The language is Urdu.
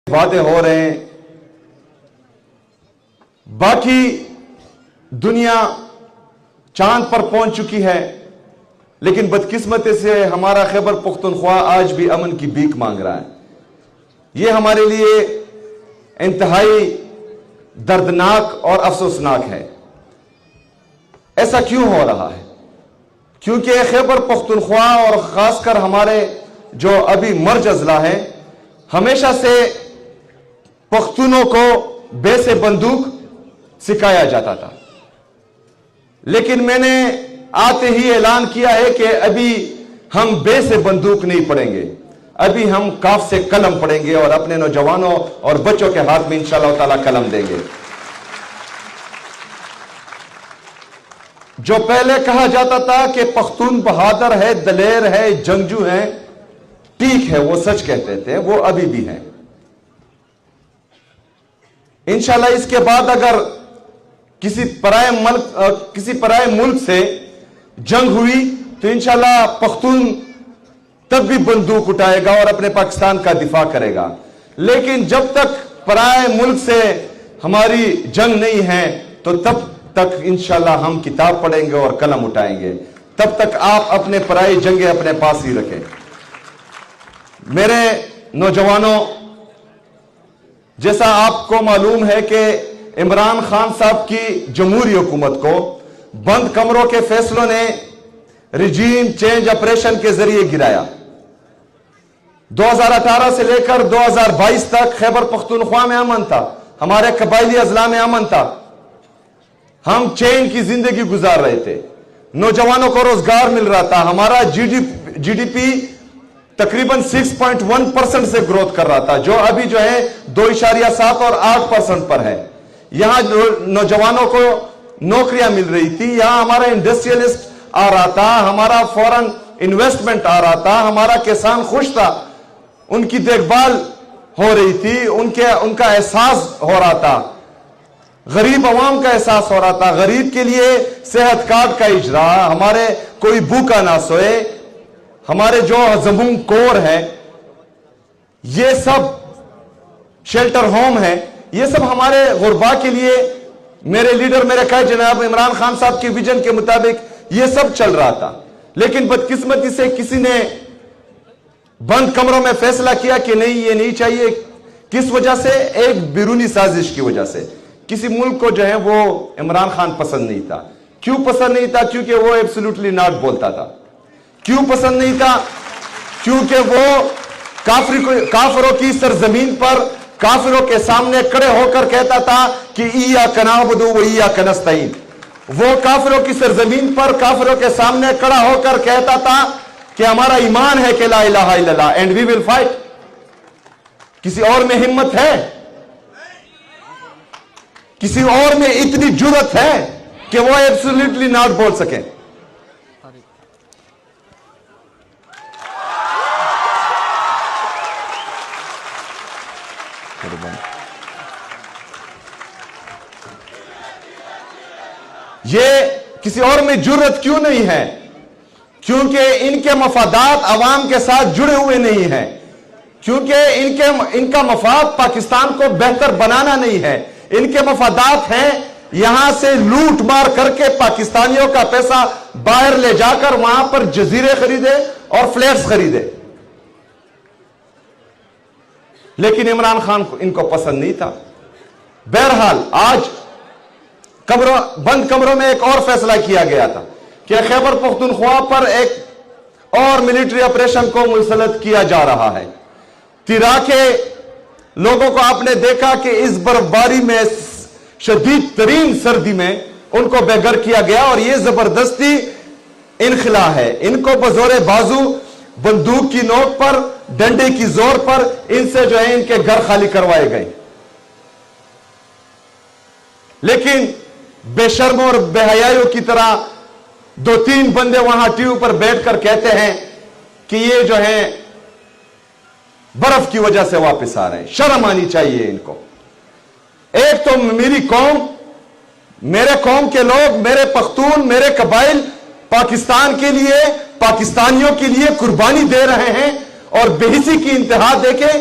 باتیں ہو رہے ہیں، باقی دنیا چاند پر پہنچ چکی ہے، لیکن بدقسمتی سے ہمارا خیبر پختونخوا آج بھی امن کی بھیک مانگ رہا ہے۔ یہ ہمارے لیے انتہائی دردناک اور افسوسناک ہے۔ ایسا کیوں ہو رہا ہے؟ کیونکہ خیبر پختونخوا اور خاص کر ہمارے جو ابھی مرج اضلاع ہیں، ہمیشہ سے پختونوں کو بے سے بندوق سکھایا جاتا تھا، لیکن میں نے آتے ہی اعلان کیا ہے کہ ابھی ہم بے سے بندوق نہیں پڑیں گے، ابھی ہم کاف سے قلم پڑیں گے اور اپنے نوجوانوں اور بچوں کے ہاتھ میں انشاءاللہ تعالی قلم دیں گے۔ جو پہلے کہا جاتا تھا کہ پختون بہادر ہے، دلیر ہے، جنگجو ہیں، ٹھیک ہے، وہ سچ کہتے تھے، وہ ابھی بھی ہیں۔ انشاءاللہ اس کے بعد اگر کسی پرائے ملک سے جنگ ہوئی تو انشاءاللہ پختون تب بھی بندوق اٹھائے گا اور اپنے پاکستان کا دفاع کرے گا، لیکن جب تک پرائے ملک سے ہماری جنگ نہیں ہے تو تب تک انشاءاللہ ہم کتاب پڑھیں گے اور قلم اٹھائیں گے۔ تب تک آپ اپنے پرائی جنگیں اپنے پاس ہی رکھیں۔ میرے نوجوانوں، جیسا آپ کو معلوم ہے کہ عمران خان صاحب کی جمہوری حکومت کو بند کمروں کے فیصلوں نے ریجیم چینج آپریشن کے ذریعے گرایا۔ 2018 سے لے کر 2022 تک خیبر پختونخوا میں امن تھا، ہمارے قبائلی اضلاع میں امن تھا، ہم چین کی زندگی گزار رہے تھے، نوجوانوں کو روزگار مل رہا تھا، ہمارا جی ڈی پی تقریباً 6.1% سے گروتھ کر رہا تھا، جو ابھی جو ہے 2.7 اور 8% پر ہے۔ یہاں نوجوانوں کو نوکریاں مل رہی تھی، یہاں ہمارا انڈسٹریلسٹ آ رہا تھا، ہمارا فورن انویسٹمنٹ آ رہا تھا، ہمارا کسان خوش تھا، ان کی دیکھ بھال ہو رہی تھی، ان کا احساس ہو رہا تھا، غریب عوام کا احساس ہو رہا تھا، غریب کے لیے صحت کارڈ کا اجرا، ہمارے کوئی بھوکا نہ سوئے، ہمارے جو زمون کور ہے، یہ سب شیلٹر ہوم ہے، یہ سب ہمارے غربا کے لیے میرے لیڈر میرے قائد جناب عمران خان صاحب کی ویژن کے مطابق یہ سب چل رہا تھا، لیکن بدقسمتی سے کسی نے بند کمروں میں فیصلہ کیا کہ نہیں، یہ نہیں چاہیے۔ کس وجہ سے؟ ایک بیرونی سازش کی وجہ سے۔ کسی ملک کو جو ہے وہ عمران خان پسند نہیں تھا۔ کیوں پسند نہیں تھا؟ کیونکہ وہ ایبسولوٹلی ناٹ بولتا تھا۔ کیوں پسند نہیں تھا؟ کیونکہ وہ کافروں کی سرزمین پر کافروں کے سامنے کھڑے ہو کر کہتا تھا کہ ایاک نعبد و ایاک نستعین۔ وہ کافروں کی سرزمین پر کافروں کے سامنے کھڑا ہو کر کہتا تھا کہ ہمارا ایمان ہے کہ لا الہ الا اللہ اینڈ وی ول فائٹ۔ کسی اور میں ہمت ہے؟ کسی اور میں اتنی جرت ہے کہ وہ ایبسولوٹلی ناٹ بول سکیں؟ یہ کسی اور میں جرت کیوں نہیں ہے؟ کیونکہ ان کے مفادات عوام کے ساتھ جڑے ہوئے نہیں ہیں، کیونکہ ان کا مفاد پاکستان کو بہتر بنانا نہیں ہے، ان کے مفادات ہیں یہاں سے لوٹ مار کر کے پاکستانیوں کا پیسہ باہر لے جا کر وہاں پر جزیرے خریدے اور فلیٹس خریدے، لیکن عمران خان ان کو پسند نہیں تھا۔ بہرحال آج بند کمروں میں ایک اور فیصلہ کیا گیا تھا کہ خیبر پختونخوا پر ایک اور ملٹری آپریشن کو مسلط کیا جا رہا ہے۔ تیرا کے لوگوں کو آپ نے دیکھا کہ اس برفباری میں، شدید ترین سردی میں ان کو بے گھر کیا گیا، اور یہ زبردستی انخلا ہے۔ ان کو بزور بازو بندوق کی نوک پر، ڈنڈے کی زور پر ان سے جو ہے ان کے گھر خالی کروائے گئے، لیکن بے شرم اور بے حیائیوں کی طرح 2-3 بندے وہاں ٹی وی پر بیٹھ کر کہتے ہیں کہ یہ جو ہے برف کی وجہ سے واپس آ رہے ہیں۔ شرم آنی چاہیے ان کو۔ ایک تو میری قوم، میرے قوم کے لوگ، میرے پختون، میرے قبائل پاکستان کے لیے، پاکستانیوں کے لیے قربانی دے رہے ہیں، اور بے حسی کی انتہا دیکھیں